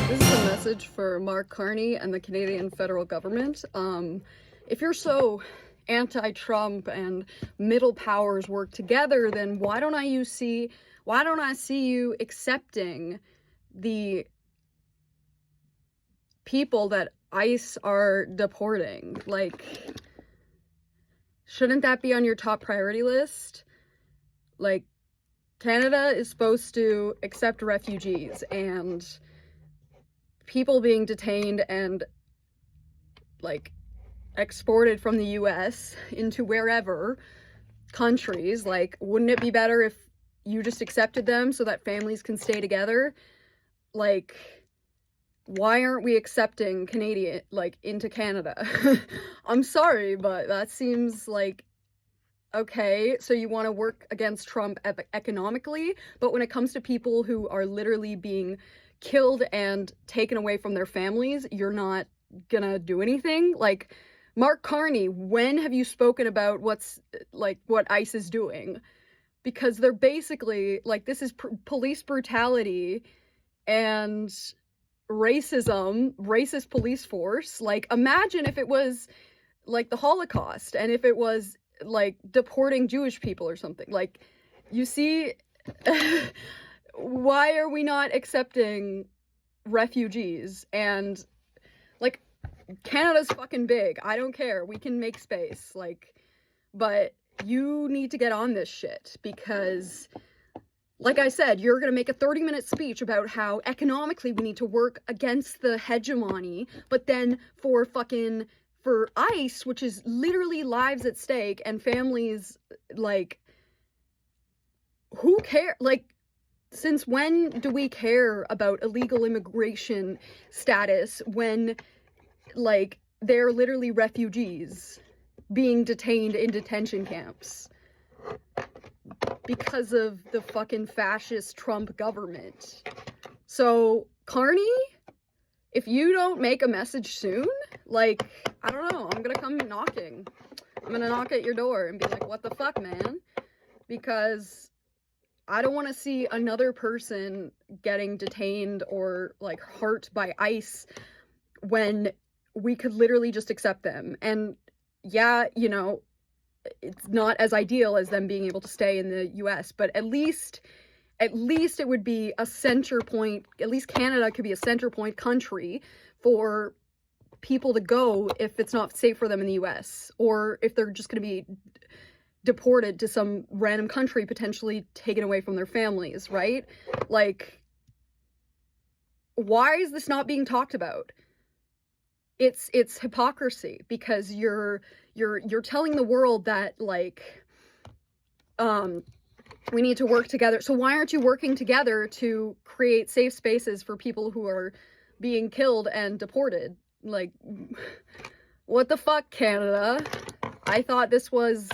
This is a message for Mark Carney and the Canadian federal government. If you're so anti-Trump and middle powers work together, then why don't I see you accepting the people that ICE are deporting? Like, shouldn't that be on your top priority list? Like, Canada is supposed to accept refugees, and people being detained and like exported from the US into wherever countries, like, wouldn't it be better if you just accepted them so that families can stay together? Like, why aren't we accepting Canadian, like, into Canada? I'm sorry, but that seems like, okay, so you want to work against Trump economically, but when it comes to people who are literally being killed and taken away from their families, you're not gonna do anything? Like, Mark Carney, when have you spoken about what ICE is doing? Because they're basically, like, this is police brutality and racism, racist police force. Like, imagine if it was like the Holocaust and if it was like deporting Jewish people or something. Like, you see, why are we not accepting refugees? And like, Canada's fucking big. I don't care. We can make space. Like, but you need to get on this shit, because like I said, you're going to make a 30-minute speech about how economically we need to work against the hegemony, but then for ICE, which is literally lives at stake and families, like, who care? Like, since when do we care about illegal immigration status when, like, they're literally refugees being detained in detention camps because of the fucking fascist Trump government? So, Carney, if you don't make a message soon, like, I don't know, I'm gonna come knocking. I'm gonna knock at your door and be like, what the fuck, man? Because I don't want to see another person getting detained or, like, hurt by ICE when we could literally just accept them. And yeah, you know, it's not as ideal as them being able to stay in the US, but at least it would be a center point. At least Canada could be a center point country for people to go if it's not safe for them in the US, or if they're just going to be deported to some random country, potentially taken away from their families, right? Like, why is this not being talked about? It's hypocrisy, because you're telling the world that, like, we need to work together. So why aren't you working together to create safe spaces for people who are being killed and deported? Like, what the fuck, Canada? I thought this was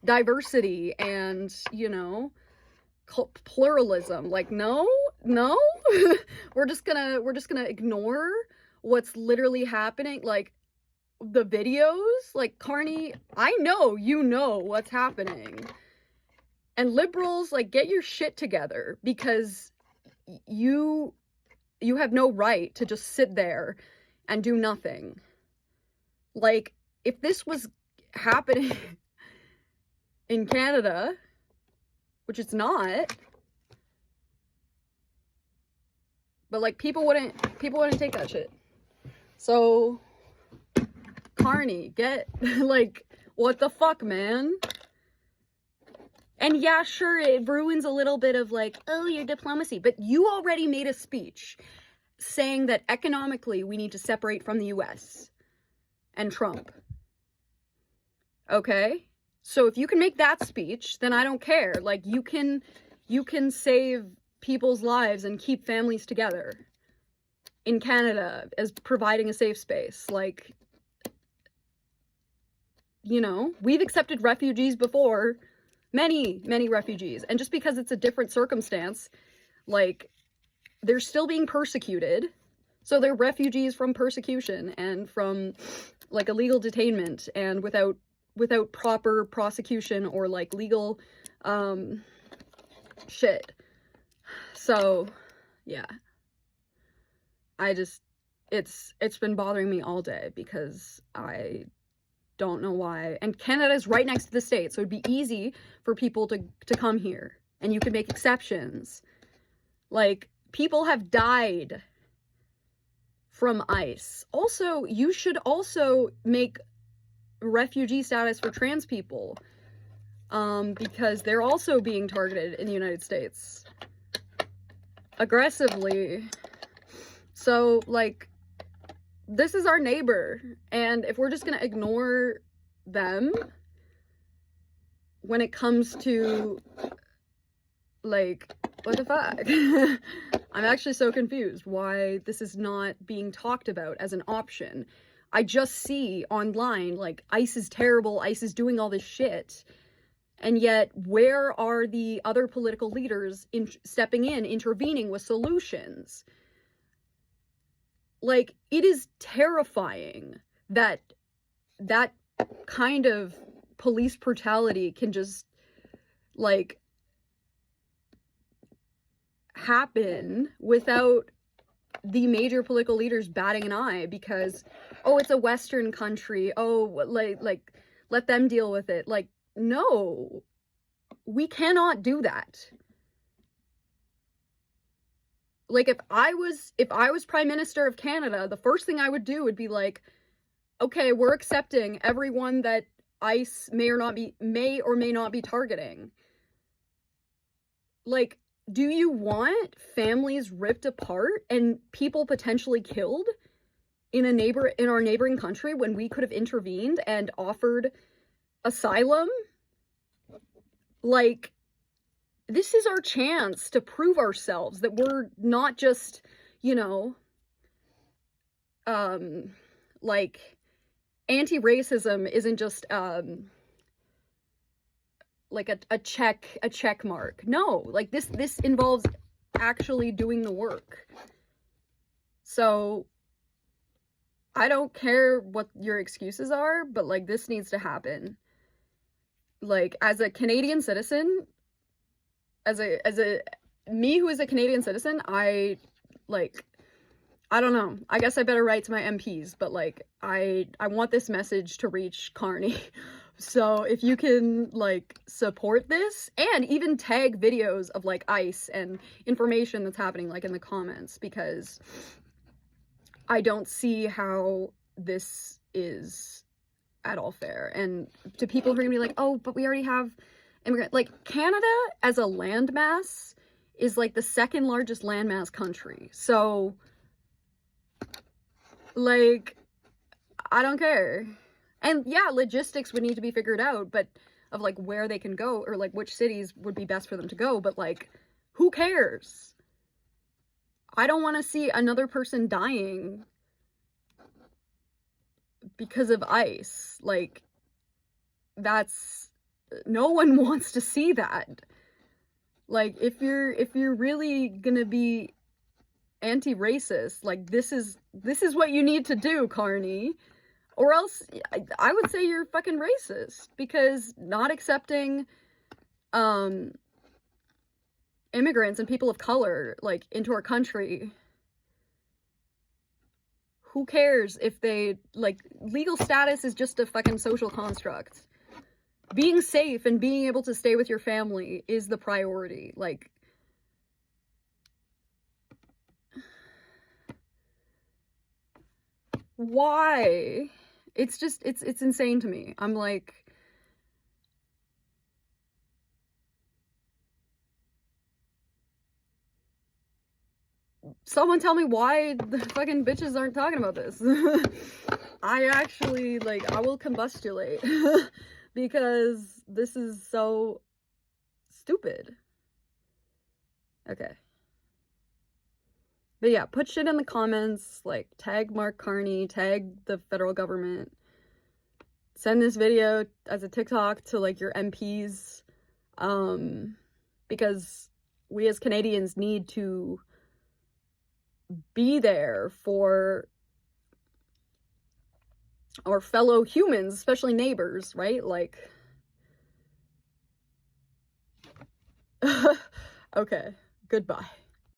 diversity and, you know, pluralism. Like, no we're just gonna ignore what's literally happening. Like, the videos, like, Carney, I know you know what's happening. And liberals, like, get your shit together, because you have no right to just sit there and do nothing. Like, if this was happening in Canada, which it's not, but, like, people wouldn't take that shit. So, Carney, get, like, what the fuck, man? And yeah, sure, it ruins a little bit of, like, oh, your diplomacy, but you already made a speech saying that economically we need to separate from the US and Trump. Okay? So if you can make that speech, then I don't care. Like, you can save people's lives and keep families together in Canada as providing a safe space. Like, you know, we've accepted refugees before, many refugees, and just because it's a different circumstance, like, they're still being persecuted. So they're refugees from persecution and from, like, illegal detainment and without proper prosecution or, like, legal shit. So yeah. it's been bothering me all day because I don't know why. And Canada's right next to the States, so it'd be easy for people to come here, and you could make exceptions. Like, people have died from ICE. Also, you should also make refugee status for trans people, because they're also being targeted in the United States aggressively. So, like, this is our neighbor, and if we're just gonna ignore them when it comes to, like, what the fuck? I'm actually so confused why this is not being talked about as an option. I just see online, like, ICE is terrible, ICE is doing all this shit, and yet where are the other political leaders stepping in, intervening with solutions? Like, it is terrifying that that kind of police brutality can just, like, happen without the major political leaders batting an eye because, oh, it's a Western country, oh, like let them deal with it. Like, no, we cannot do that. Like, if I was Prime Minister of Canada, the first thing I would do would be like, okay, we're accepting everyone that ICE may or may not be targeting. Like, do you want families ripped apart and people potentially killed in our neighboring country when we could have intervened and offered asylum? Like, this is our chance to prove ourselves that we're not just, you know, like, anti-racism isn't just, like a check mark. No, like, this involves actually doing the work. So I don't care what your excuses are, but, like, this needs to happen. Like, as a Canadian citizen, me who is a Canadian citizen, I don't know. I guess I better write to my MPs, but, like, I want this message to reach Carney. So if you can, like, support this and even tag videos of, like, ICE and information that's happening, like, in the comments, because I don't see how this is at all fair. And to people who are gonna be like, oh, but we already have immigrant, like, Canada as a landmass is, like, the second largest landmass country. So, like, I don't care. And yeah, logistics would need to be figured out, but of, like, where they can go, or, like, which cities would be best for them to go, but, like, who cares? I don't want to see another person dying because of ICE. Like, no one wants to see that. Like, if you're really gonna be anti-racist, like, this is what you need to do, Carney. Or else, I would say you're fucking racist, because not accepting immigrants and people of color, like, into our country, who cares if they, like, legal status is just a fucking social construct. Being safe and being able to stay with your family is the priority. Like, why? It's just, it's insane to me. I'm like, someone tell me why the fucking bitches aren't talking about this. I actually, like, I will combustulate because this is so stupid. Okay. But yeah, put shit in the comments, like, tag Mark Carney, tag the federal government, send this video as a TikTok to, like, your MPs, because we as Canadians need to be there for our fellow humans, especially neighbors, right? Like, okay, goodbye.